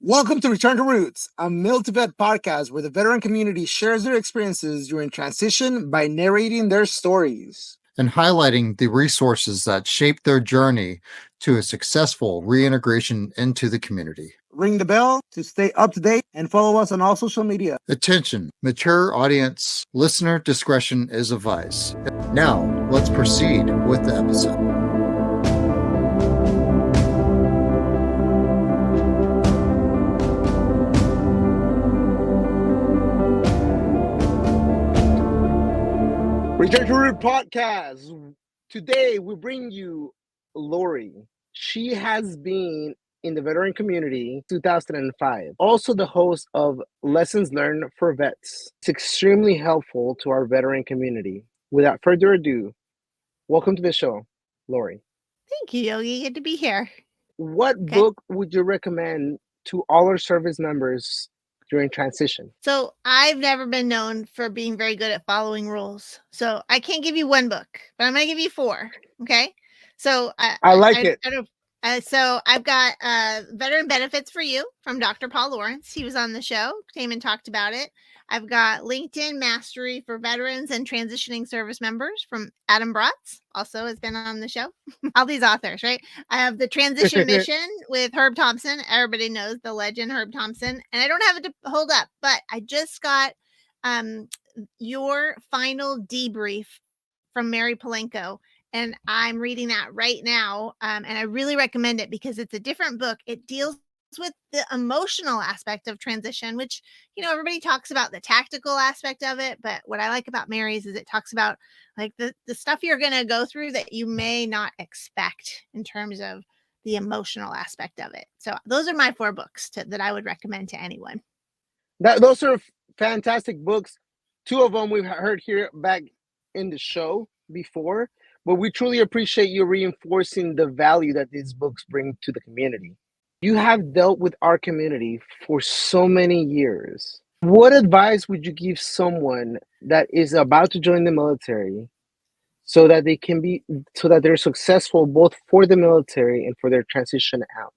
Welcome to Return to Roots, a Mil2Vet podcast where the veteran community shares their experiences during transition by narrating their stories and highlighting the resources that shaped their journey to a successful reintegration into the community. Ring the bell to stay up to date and follow us on all social media. Attention, mature audience, listener discretion is advised. Now, let's proceed with the episode. Return to Roots Podcast. Today we bring you Lori. She has been in the veteran community 2005. Also the host of Lessons Learned for Vets. It's extremely helpful to our veteran community. Without further ado, welcome to the show, Lori. Thank you, Yogi. Good to be here. What book would you recommend to all our service members during transition? So I've never been known for being very good at following rules. So I can't give you one book, but I'm going to give you four. Okay. So I like it. So I've got Veteran Benefits for You from Dr. Paul Lawrence. He was on the show, came and talked about it. I've got LinkedIn Mastery for Veterans and Transitioning Service Members from Adam Bratz, also has been on the show. All these authors, right? I have The Transition Mission with Herb Thompson. Everybody knows the legend Herb Thompson. And I don't have it to hold up, but I just got Your Final Debrief from Mary Polenko. And I'm reading that right now. And I really recommend it because it's a different book. It deals with the emotional aspect of transition, which, you know, everybody talks about the tactical aspect of it. But what I like about Mary's is it talks about like the stuff you're going to go through that you may not expect in terms of the emotional aspect of it. So those are my four books that I would recommend to anyone. Those are fantastic books. Two of them we've heard here back in the show before, but we truly appreciate you reinforcing the value that these books bring to the community. You have dealt with our community for so many years. What advice would you give someone that is about to join the military so that they're successful both for the military and for their transition out?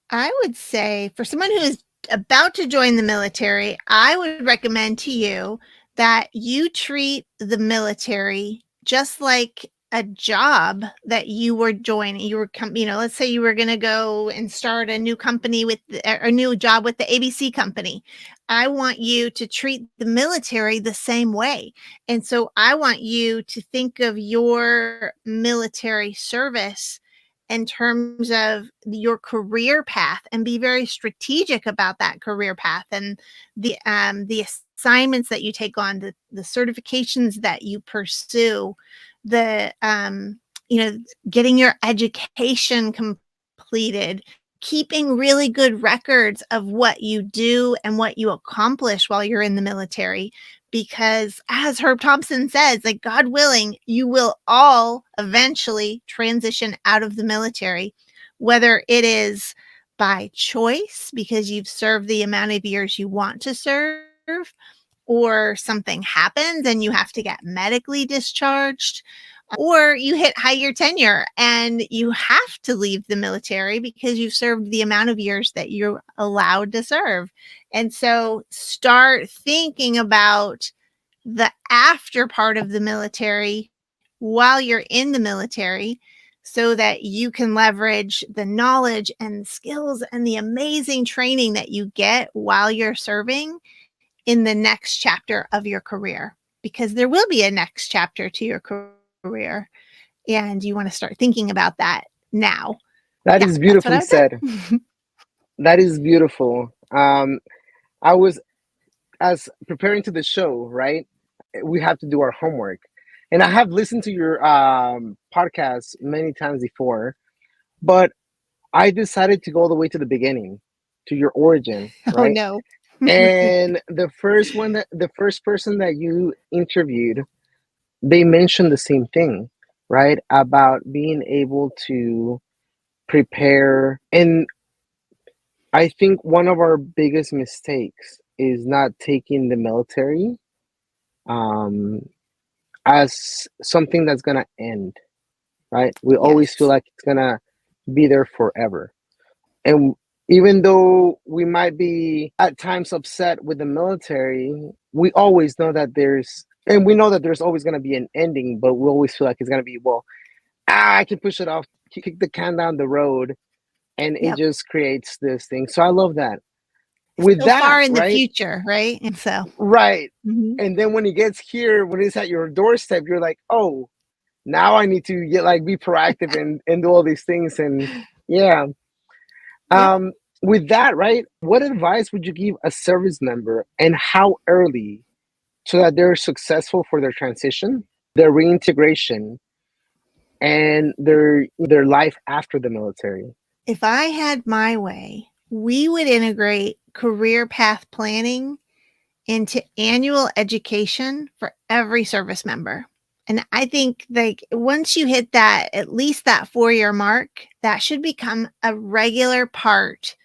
I would say for someone who is about to join the military, I would recommend to you that you treat the military just like a job that you were joining. You were, let's say you were going to go and start a new company with a new job with the ABC company. I want you to treat the military the same way. And so I want you to think of your military service in terms of your career path and be very strategic about that career path and the assignments that you take on, the certifications that you pursue, the getting your education completed, keeping really good records of what you do and what you accomplish while you're in the military. Because as Herb Thompson says, like, God willing, you will all eventually transition out of the military, whether it is by choice because you've served the amount of years you want to serve, or something happens and you have to get medically discharged, or you hit higher tenure and you have to leave the military because you've served the amount of years that you're allowed to serve. And so start thinking about the after part of the military while you're in the military so that you can leverage the knowledge and skills and the amazing training that you get while you're serving in the next chapter of your career, because there will be a next chapter to your career. And you want to start thinking about that now. That is beautifully said. That is beautiful. I was, as preparing to the show, right? We have to do our homework. And I have listened to your podcast many times before, but I decided to go all the way to the beginning, to your origin, right? Oh, no. And the first person that you interviewed, they mentioned the same thing, right? About being able to prepare. And I think one of our biggest mistakes is not taking the military as something that's going to end, right? We always feel like it's going to be there forever. And Even though we might be at times upset with the military, we always know that we know that there's always going to be an ending, but we always feel like it's going to be, well, I can push it off, kick the can down the road, and it Yep. just creates this thing. So I love that. With So that, far in the right? future, right? And so, Right. mhm. And then when it gets here, when it's at your doorstep, you're like, oh, now I need to be proactive and do all these things. And yeah. Yep. With that, right? What advice would you give a service member and how early so that they're successful for their transition, their reintegration, and their life after the military? If I had my way, we would integrate career path planning into annual education for every service member. And I think like once you hit that, at least that 4-year mark, that should become a regular part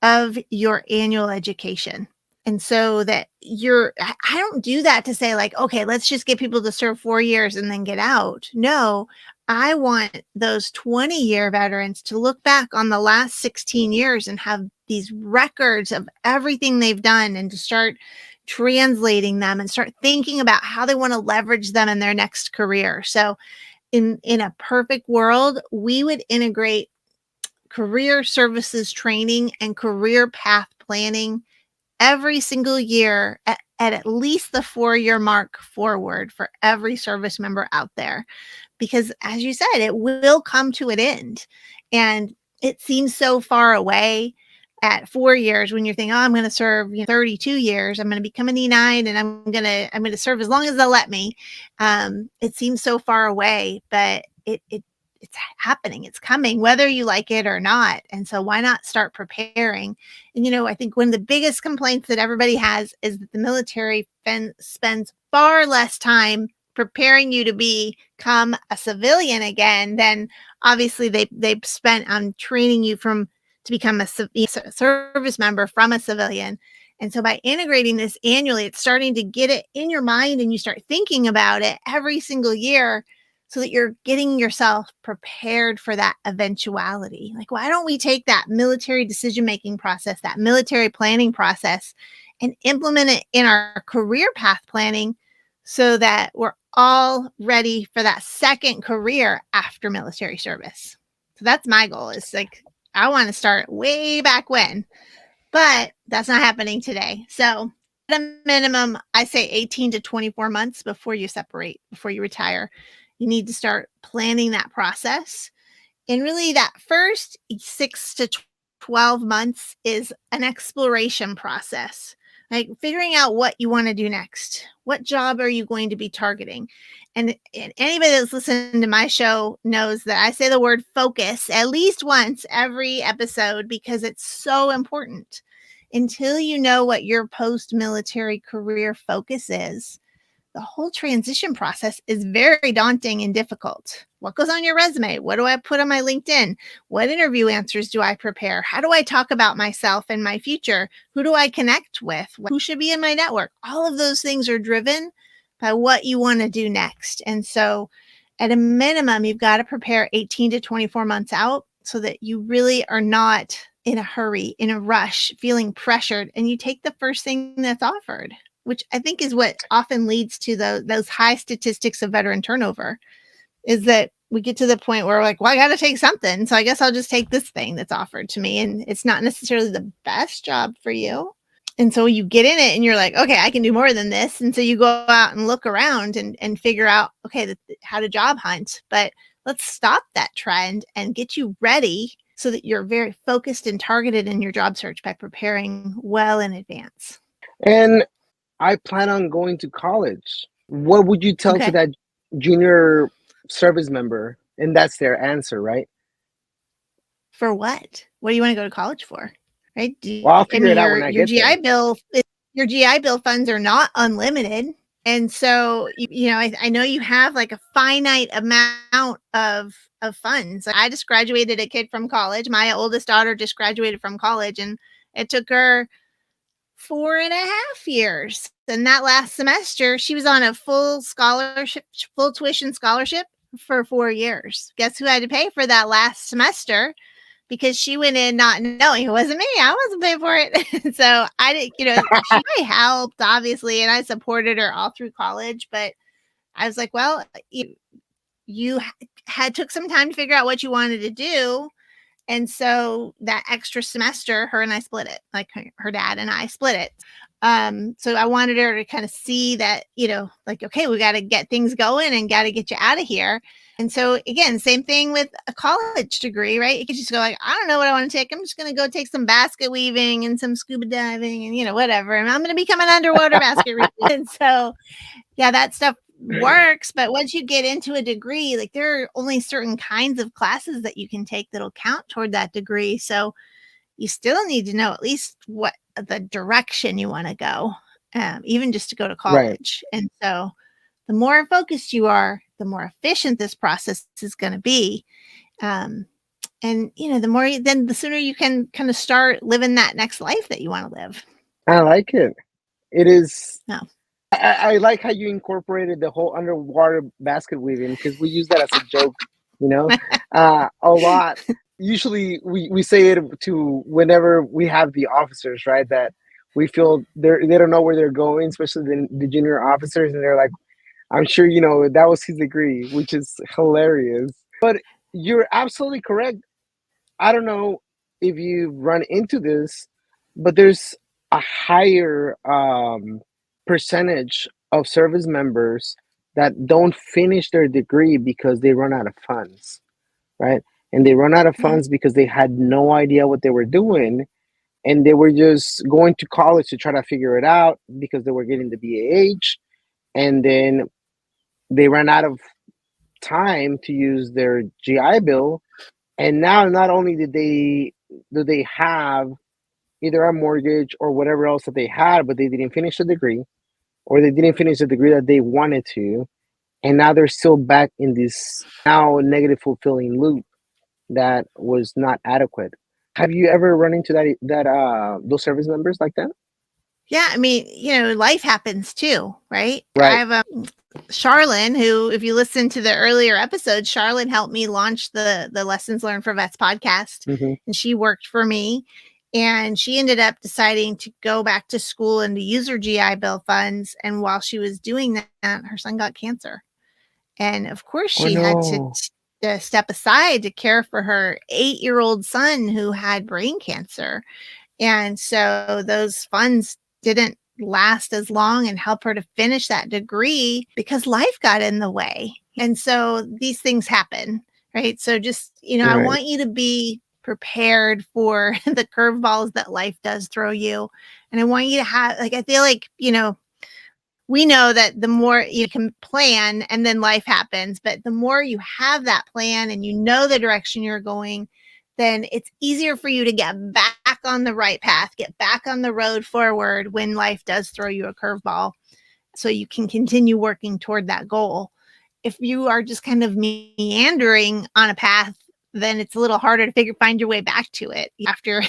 of your annual education. And so that I don't do that to say like, okay, let's just get people to serve 4 years and then get out. No, I want those 20-year veterans to look back on the last 16 years and have these records of everything they've done and to start translating them and start thinking about how they want to leverage them in their next career. So in a perfect world, we would integrate career services training and career path planning every single year at least the 4-year mark forward for every service member out there. Because as you said, it will come to an end. And it seems so far away at 4 years when you're thinking, oh, I'm going to serve 32 years. I'm going to become an E9 and I'm going to serve as long as they'll let me. It seems so far away, but it's happening. It's coming, whether you like it or not. And so why not start preparing? And, I think one of the biggest complaints that everybody has is that the military spends far less time preparing you to become a civilian again than obviously they've spent on training you to become a service member from a civilian. And so by integrating this annually, it's starting to get it in your mind and you start thinking about it every single year so that you're getting yourself prepared for that eventuality. Like, why don't we take that military decision-making process, that military planning process, and implement it in our career path planning so that we're all ready for that second career after military service? So that's my goal, is like, I want to start way back when, but that's not happening today. So at a minimum, I say 18 to 24 months before you separate, before you retire. You need to start planning that process. And really that first 6 to 12 months is an exploration process, like figuring out what you want to do next. What job are you going to be targeting? And anybody that's listened to my show knows that I say the word focus at least once every episode because it's so important. Until you know what your post-military career focus is, the whole transition process is very daunting and difficult. What goes on your resume? What do I put on my LinkedIn? What interview answers do I prepare? How do I talk about myself and my future? Who do I connect with? Who should be in my network? All of those things are driven by what you want to do next. And so at a minimum, you've got to prepare 18 to 24 months out so that you really are not in a hurry, in a rush, feeling pressured, and you take the first thing that's offered, which I think is what often leads to those high statistics of veteran turnover, is that we get to the point where we're like, well, I got to take something. So I guess I'll just take this thing that's offered to me. And it's not necessarily the best job for you. And so you get in it and you're like, okay, I can do more than this. And so you go out and look around and figure out, okay, how to job hunt. But let's stop that trend and get you ready so that you're very focused and targeted in your job search by preparing well in advance. And I plan on going to college. What would you tell to that junior service member? And that's their answer, right? For what? What do you want to go to college for? Right? Well, I'll figure it out when I get there. Your GI Bill funds are not unlimited. And so, I know you have like a finite amount of funds. I just graduated a kid from college. My oldest daughter just graduated from college, and it took her 4.5 years. And that last semester, she was on a full tuition scholarship for 4 years. Guess who had to pay for that last semester? because she went in not knowing it wasn't me. I wasn't paying for it. So I didn't, she helped obviously, and I supported her all through college, but I was like, well, you had took some time to figure out what you wanted to do. And so that extra semester, her and I split it, like her dad and I split it. So I wanted her to kind of see that, like, okay, we got to get things going and got to get you out of here. And so again, same thing with a college degree, right? You could just go like, I don't know what I want to take. I'm just going to go take some basket weaving and some scuba diving and, whatever. And I'm going to become an underwater basket weaver. And so, yeah, that stuff works. But once you get into a degree, like there are only certain kinds of classes that you can take that'll count toward that degree. So you still need to know at least what the direction you want to go, even just to go to college. Right. And so the more focused you are, the more efficient this process is going to be. And, the sooner you can kind of start living that next life that you want to live. I like it. It is. No. I like how you incorporated the whole underwater basket weaving, because we use that as a joke, a lot. Usually we say it to whenever we have the officers, right? That we feel they don't know where they're going, especially the junior officers. And they're like, I'm sure, that was his degree, which is hilarious. But you're absolutely correct. I don't know if you've run into this, but there's a higher percentage of service members that don't finish their degree because they run out of funds, right? And they run out of funds because they had no idea what they were doing, and they were just going to college to try to figure it out because they were getting the BAH, and then they ran out of time to use their GI Bill, and now not only do they have either a mortgage or whatever else that they had, but they didn't finish the degree, or they didn't finish the degree that they wanted to, and now they're still back in this now negative fulfilling loop that was not adequate. Have you ever run into those service members like that? Yeah, I mean, life happens too, right? I have Charlene, who, if you listen to the earlier episodes, Charlene helped me launch the Lessons Learned for Vets podcast, and she worked for me. And she ended up deciding to go back to school and to use her GI Bill funds. And while she was doing that, her son got cancer. And of course, she had to step aside to care for her 8-year-old son who had brain cancer. And so those funds didn't last as long and help her to finish that degree because life got in the way. And so these things happen, right? So just, I want you to be prepared for the curveballs that life does throw you. And I want you to have, I feel like, we know that the more you can plan and then life happens, but the more you have that plan and the direction you're going, then it's easier for you to get back on the right path, get back on the road forward when life does throw you a curveball, so you can continue working toward that goal. If you are just kind of meandering on a path, then it's a little harder to find your way back to it after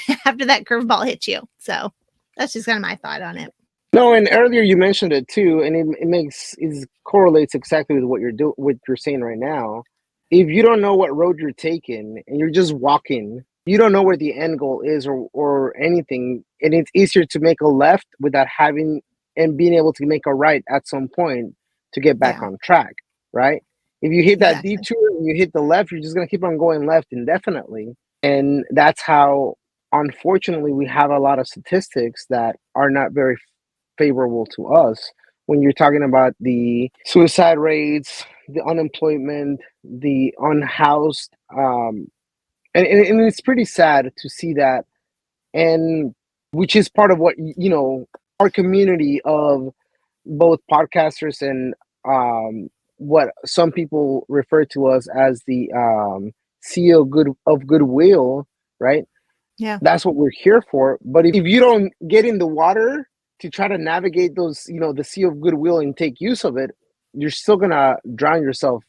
that curveball hits you. So that's just kind of my thought on it. No, and earlier you mentioned it too, and it correlates exactly with what you're saying right now. If you don't know what road you're taking and you're just walking, you don't know where the end goal is or anything, and it's easier to make a left without having and being able to make a right at some point to get back on track, right? If you hit that detour and you hit the left, you're just going to keep on going left indefinitely. And that's how, unfortunately, we have a lot of statistics that are not very favorable to us. When you're talking about the suicide rates, the unemployment, the unhoused, and it's pretty sad to see that. And which is part of what, our community of both podcasters and what some people refer to us as the CEO of goodwill, right? Yeah. That's what we're here for. But if you don't get in the water to try to navigate those, the sea of goodwill and take use of it, you're still going to drown yourself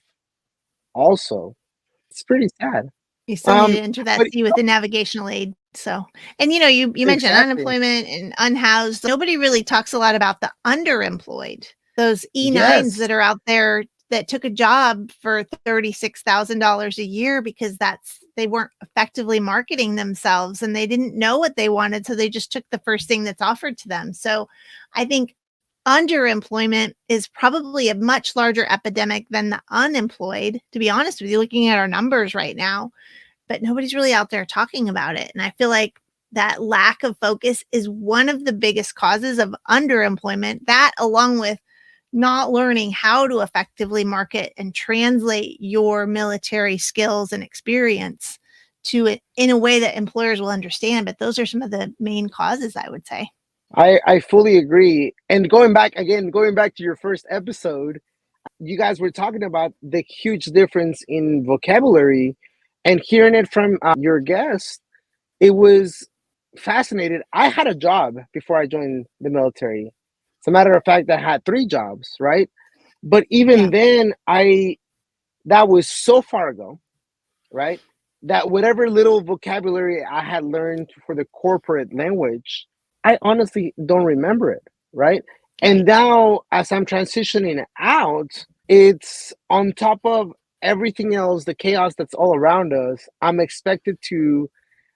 also. It's pretty sad. You still need to enter that sea with the navigational aid. So, and you mentioned unemployment and unhoused. Nobody really talks a lot about the underemployed, those E9s that are out there that took a job for $36,000 a year because they weren't effectively marketing themselves and they didn't know what they wanted. So they just took the first thing that's offered to them. So I think underemployment is probably a much larger epidemic than the unemployed, to be honest with you, looking at our numbers right now, but nobody's really out there talking about it. And I feel like that lack of focus is one of the biggest causes of underemployment, that along with not learning how to effectively market and translate your military skills and experience to it in a way that employers will understand. But those are some of the main causes, I would say. I fully agree. And going back to your first episode, you guys were talking about the huge difference in vocabulary, and hearing it from your guest, it was fascinating. I had a job before I joined the military. As a matter of fact, I had 3 jobs, right? But even then, that was so far ago, right? That whatever little vocabulary I had learned for the corporate language, I honestly don't remember it, right? And now, as I'm transitioning out, it's on top of everything else, the chaos that's all around us. I'm expected to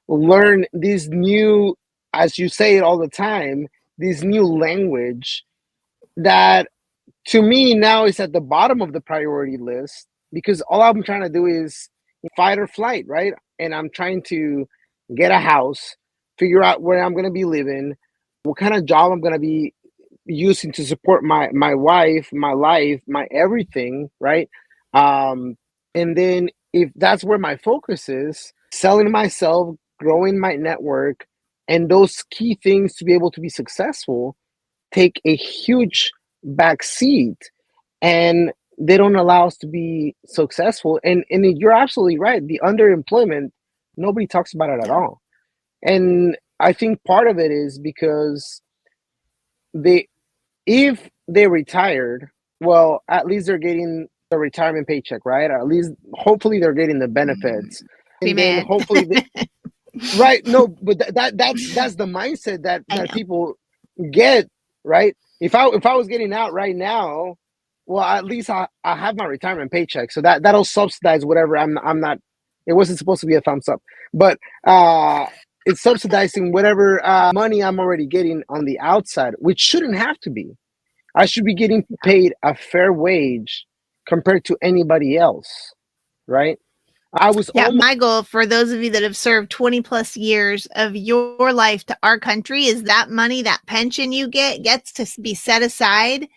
learn these new, as you say it all the time, this new language that to me now is at the bottom of the priority list, because all I'm trying to do is fight or flight, right? And I'm trying to get a house, figure out where I'm going to be living, what kind of job I'm going to be using to support my wife, my life, my everything, right? And then if that's where my focus is, selling myself, growing my network, and those key things to be able to be successful take a huge back seat, and they don't allow us to be successful. And you're absolutely right. The underemployment, nobody talks about it at all. And I think part of it is because if they retired, well, at least they're getting the retirement paycheck, right? Or at least, hopefully, they're getting the benefits. And then hopefully, right? No, but that's the mindset that people get, right? If I was getting out right now, well, at least I have my retirement paycheck, so that'll subsidize whatever I'm not. It wasn't supposed to be a thumbs up, but it's subsidizing whatever money I'm already getting on the outside, which shouldn't have to be. I should be getting paid a fair wage compared to anybody else, right? My goal for those of you that have served 20 plus years of your life to our country is that money, that pension you gets to be set aside.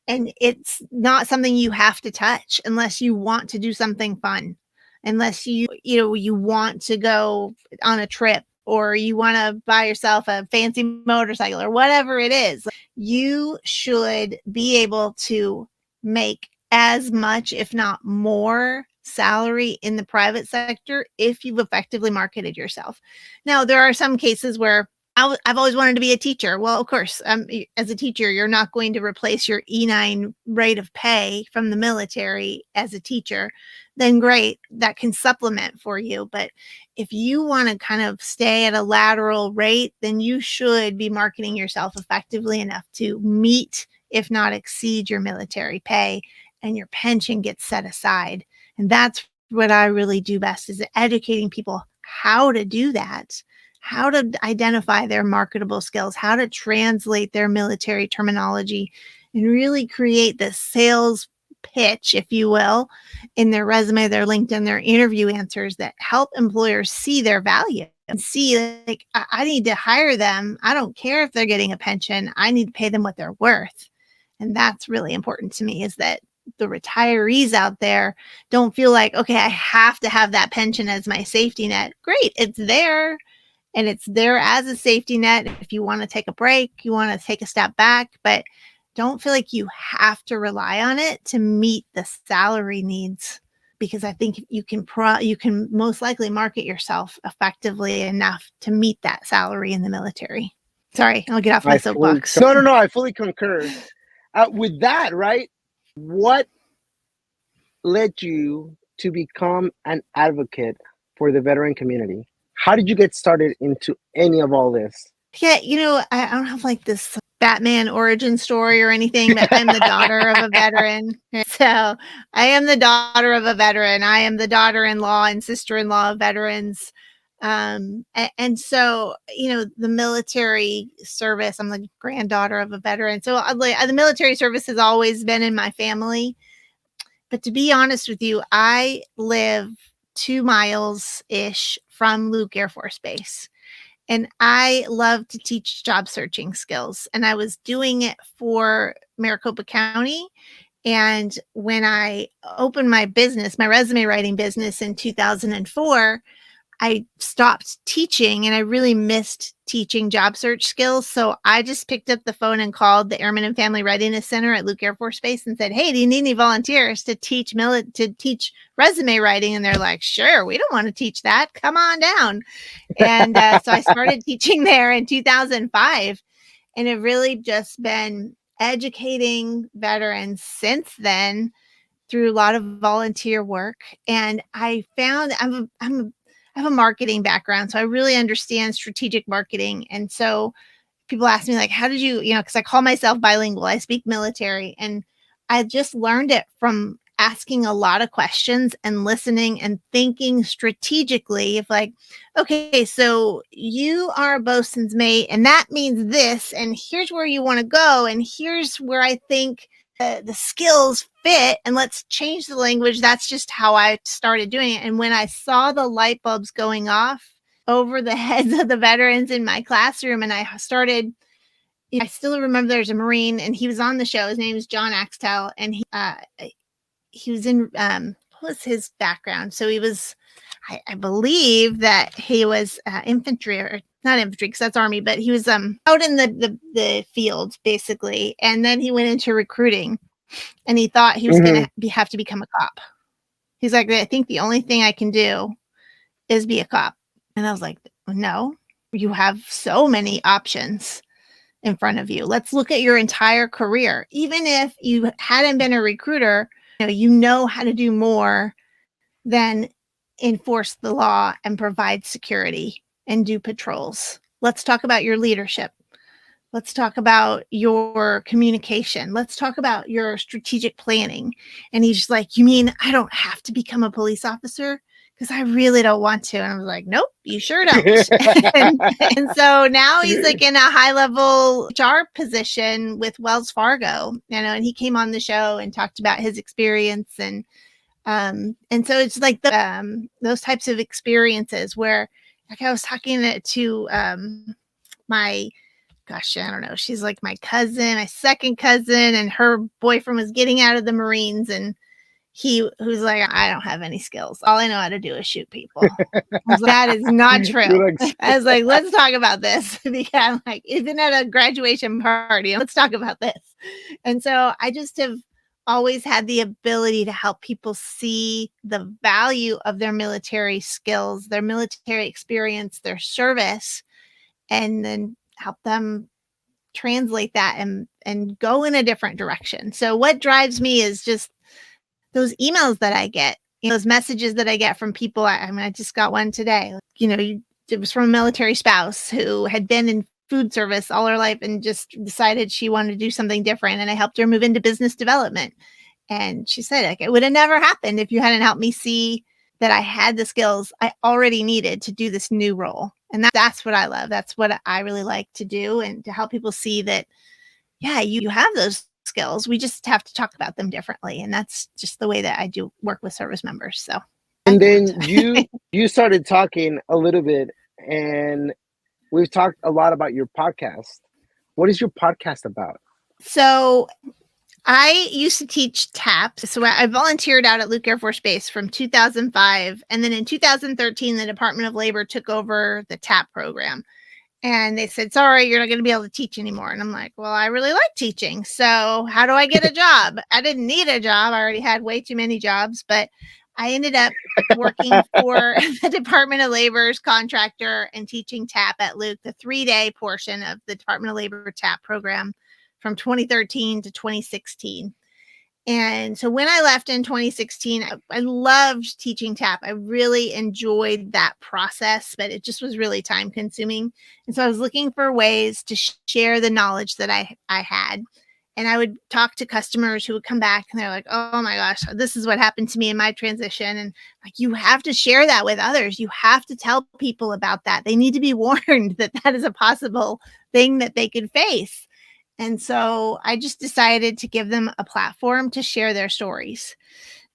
And it's not something you have to touch unless you want to do something fun, unless you want to go on a trip, or you want to buy yourself a fancy motorcycle or whatever it is. You should be able to make as much, if not more, salary in the private sector if you've effectively marketed yourself. Now, there are some cases where I've always wanted to be a teacher. Well, of course, as a teacher, you're not going to replace your E9 rate of pay from the military as a teacher. Then great, that can supplement for you. But if you want to kind of stay at a lateral rate, then you should be marketing yourself effectively enough to meet, if not exceed, your military pay, and your pension gets set aside. And that's what I really do best, is educating people how to do that, how to identify their marketable skills, how to translate their military terminology, and really create the sales pitch, if you will, in their resume, their LinkedIn, their interview answers that help employers see their value and see, like, I need to hire them. I don't care if they're getting a pension. I need to pay them what they're worth. And that's really important to me, is that the retirees out there don't feel like, okay, I have to have that pension as my safety net. Great. It's there. And it's there as a safety net if you want to take a break, you want to take a step back, but don't feel like you have to rely on it to meet the salary needs, because I think you can most likely market yourself effectively enough to meet that salary in the military. Sorry, I'll get off my soapbox. No, I fully concur. With that, right? What led you to become an advocate for the veteran community? How did you get started into any of all this? Yeah, I don't have like this Batman origin story or anything, but I'm the daughter of a veteran. So I am the daughter of a veteran. I am the daughter-in-law and sister-in-law of veterans. And so, the military service, I'm the granddaughter of a veteran. So the military service has always been in my family. But to be honest with you, I live 2 miles-ish from Luke Air Force Base. And I love to teach job searching skills. And I was doing it for Maricopa County. And when I opened my business, my resume writing business in 2004, I stopped teaching and I really missed teaching job search skills. So I just picked up the phone and called the Airmen and Family Readiness Center at Luke Air Force Base and said, "Hey, do you need any volunteers to teach resume writing?" And they're like, "Sure, we don't want to teach that. Come on down." And so I started teaching there in 2005. And it really just been educating veterans since then through a lot of volunteer work. And I found I have a marketing background, so I really understand strategic marketing. And so people ask me, like, how did you, because I call myself bilingual, I speak military, and I just learned it from asking a lot of questions and listening and thinking strategically of like, okay, so you are a bosun's mate, and that means this, and here's where you want to go, and here's where I think the skills fit, and let's change the language. That's just how I started doing it. And when I saw the light bulbs going off over the heads of the veterans in my classroom, and I started, I still remember there's a Marine, and he was on the show. His name is John Axtell, and he was in what was his background? So he was, I believe that he was infantry, or not infantry because that's Army, but he was out in the field basically. And then he went into recruiting, and he thought he was going to have to become a cop. He's like, "I think the only thing I can do is be a cop." And I was like, "No, you have so many options in front of you. Let's look at your entire career. Even if you hadn't been a recruiter, you know how to do more than enforce the law and provide security and do patrols. Let's talk about your leadership. Let's talk about your communication. Let's talk about your strategic planning." And he's like, "You mean I don't have to become a police officer? Because I really don't want to." And I was like, "Nope, you sure don't." and so now he's like in a high level HR position with Wells Fargo, and he came on the show and talked about his experience. And so it's like those types of experiences where, like, I was talking to my, gosh, I don't know, she's like my cousin, my second cousin, and her boyfriend was getting out of the Marines, and he was like, "I don't have any skills. All I know how to do is shoot people." I was like, "That is not true." I was like, "Let's talk about this." Because I'm like, even at a graduation party, let's talk about this. And so I just have always had the ability to help people see the value of their military skills, their military experience, their service, and then help them translate that and go in a different direction. So what drives me is just those emails that I get, those messages that I get from people. I just got one today. It was from a military spouse who had been in food service all her life and just decided she wanted to do something different. And I helped her move into business development. And she said, like, "It would have never happened if you hadn't helped me see that I had the skills I already needed to do this new role." And that's what I love. That's what I really like to do, and to help people see that, yeah, you have those skills. We just have to talk about them differently. And that's just the way that I do work with service members. So, and then you started talking a little bit, and we've talked a lot about your podcast. What is your podcast about? So I used to teach TAP. So I volunteered out at Luke Air Force Base from 2005. And then in 2013, the Department of Labor took over the TAP program. And they said, "Sorry, you're not going to be able to teach anymore." And I'm like, "Well, I really like teaching. So how do I get a job?" I didn't need a job. I already had way too many jobs. But I ended up working for the Department of Labor's contractor and teaching TAP at Luke, the 3-day portion of the Department of Labor TAP program from 2013 to 2016. And so when I left in 2016, I loved teaching tap. I really enjoyed that process, but it just was really time consuming. And so I was looking for ways to share the knowledge that I had. And I would talk to customers who would come back and they're like, oh my gosh, this is what happened to me in my transition. And like, you have to share that with others. You have to tell people about that. They need to be warned that that is a possible thing that they could face. And so I just decided to give them a platform to share their stories.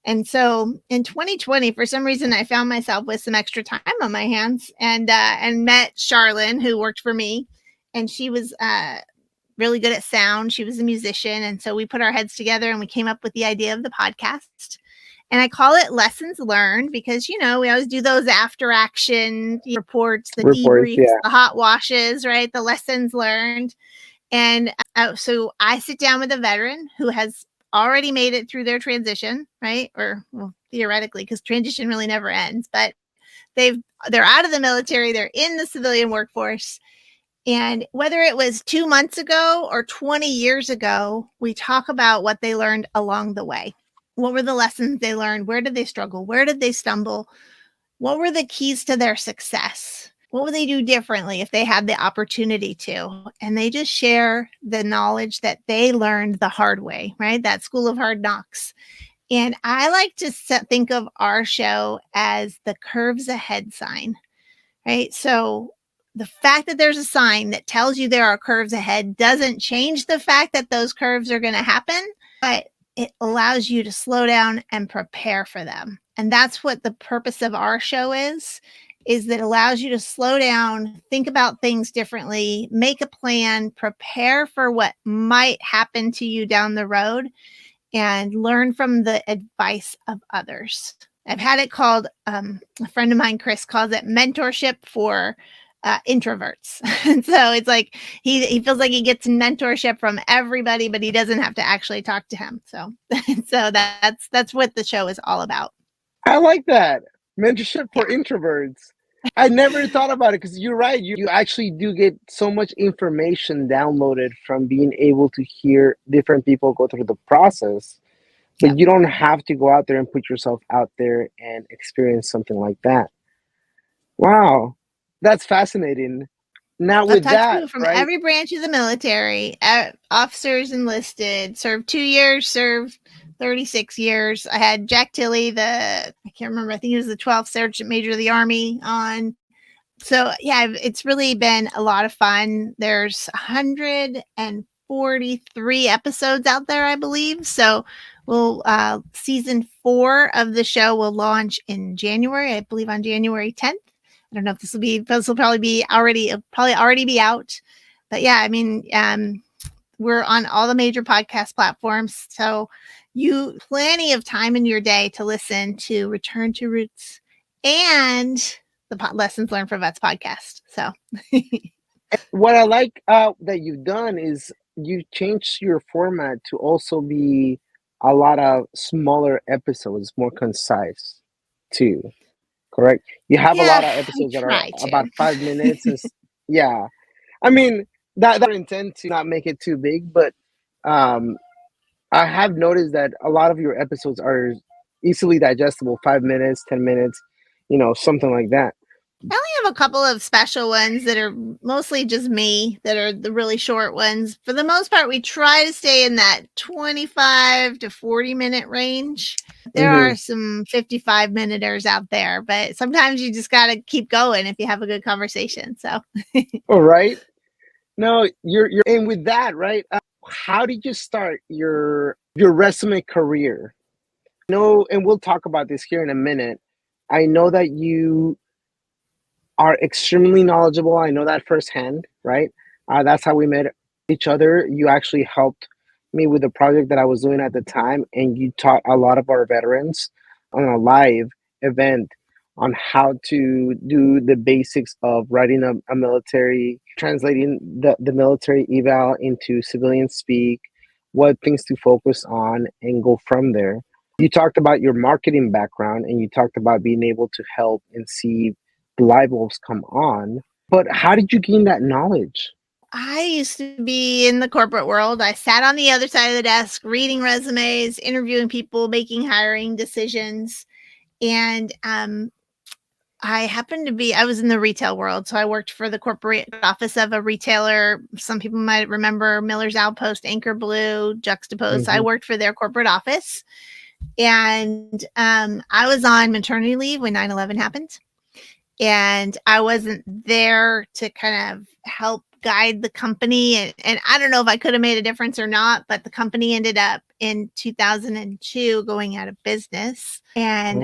And so in 2020, for some reason, I found myself with some extra time on my hands and met Charlene, who worked for me. And she was really good at sound. She was a musician. And so we put our heads together and we came up with the idea of the podcast. And I call it Lessons Learned because, we always do those after action reports, the debriefs, the hot washes, right? The lessons learned. And so I sit down with a veteran who has already made it through their transition, right? Or theoretically, because transition really never ends, but they're out of the military, they're in the civilian workforce. And whether it was 2 months ago or 20 years ago, we talk about what they learned along the way. What were the lessons they learned? Where did they struggle? Where did they stumble? What were the keys to their success? What would they do differently if they had the opportunity to? And they just share the knowledge that they learned the hard way, right? That school of hard knocks. And I like to think of our show as the curves ahead sign, right? So the fact that there's a sign that tells you there are curves ahead doesn't change the fact that those curves are going to happen, but it allows you to slow down and prepare for them. And that's what the purpose of our show is that allows you to slow down, think about things differently, make a plan, prepare for what might happen to you down the road, and learn from the advice of others. I've had it called, a friend of mine, Chris, calls it mentorship for introverts. And so it's like he feels like he gets mentorship from everybody, but he doesn't have to actually talk to him. So that's what the show is all about. I like that. Mentorship for introverts. I never thought about it because you're right. You actually do get so much information downloaded from being able to hear different people go through the process. But you don't have to go out there and put yourself out there and experience something like that. Wow. That's fascinating. Now with that, from every branch of the military, officers enlisted, served 2 years, served 36 years. I had Jack Tilley, I can't remember, I think he was the 12th Sergeant Major of the Army on. So yeah, it's really been a lot of fun. There's 143 episodes out there, I believe. So season 4 of the show will launch in January, I believe on January 10th. I don't know if this will probably be already be out, but yeah, I mean, we're on all the major podcast platforms. So plenty of time in your day to listen to Return to Roots and the Lessons Learned for Vets podcast. So what I like that you've done is you changed your format to also be a lot of smaller episodes, more concise too. Correct. You have a lot of episodes that are about 5 minutes. Yeah. I mean, that intent to not make it too big, but I have noticed that a lot of your episodes are easily digestible, 5 minutes, 10 minutes, something like that. I only have a couple of special ones that are mostly just me, that are the really short ones. For the most part, we try to stay in that 25 to 40 minute range. There are some 55-minuters out there, but sometimes you just got to keep going if you have a good conversation. So, all right. No, you're and with that, right? How did you start your resume career? No, and we'll talk about this here in a minute. I know that you are extremely knowledgeable. I know that firsthand, right? That's how we met each other. You actually helped me with the project that I was doing at the time, and you taught a lot of our veterans on a live event on how to do the basics of writing a military, translating the military eval into civilian speak, what things to focus on, and go from there. You talked about your marketing background, and you talked about being able to help and see live wolves come on. But how did you gain that knowledge? I used to be in the corporate world. I sat on the other side of the desk, reading resumes, interviewing people, making hiring decisions. And I was in the retail world. So I worked for the corporate office of a retailer. Some people might remember Miller's Outpost, Anchor Blue, Juxtapost. I worked for their corporate office. And I was on maternity leave when 9/11 happened. And I wasn't there to kind of help guide the company. And I don't know if I could have made a difference or not, but the company ended up in 2002 going out of business. And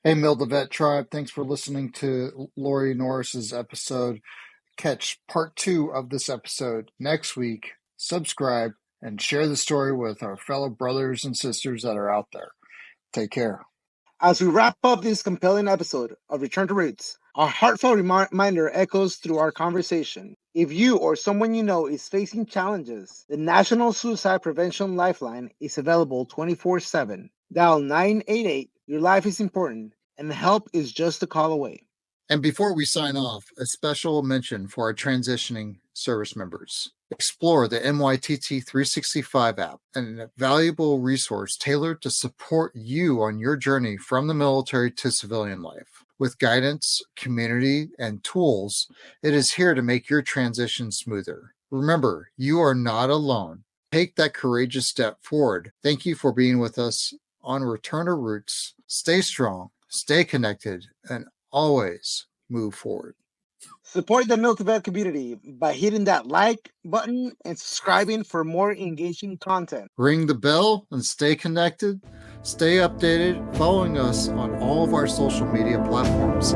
Hey, Mil2Vet Tribe, thanks for listening to Lori Norris's episode. Catch part 2 of this episode next week. Subscribe and share the story with our fellow brothers and sisters that are out there. Take care. As we wrap up this compelling episode of Return to Roots, our heartfelt reminder echoes through our conversation. If you or someone you know is facing challenges, the National Suicide Prevention Lifeline is available 24/7. Dial 988. Your life is important, and help is just a call away. And before we sign off, a special mention for our transitioning service members. Explore the NYTT 365 app, an valuable resource tailored to support you on your journey from the military to civilian life. With guidance, community, and tools, it is here to make your transition smoother. Remember, you are not alone. Take that courageous step forward. Thank you for being with us on Return to Roots. Stay strong, stay connected, and always move forward. Support the Mil2Vet community by hitting that like button and subscribing for more engaging content. Ring the bell and stay connected. Stay updated, following us on all of our social media platforms.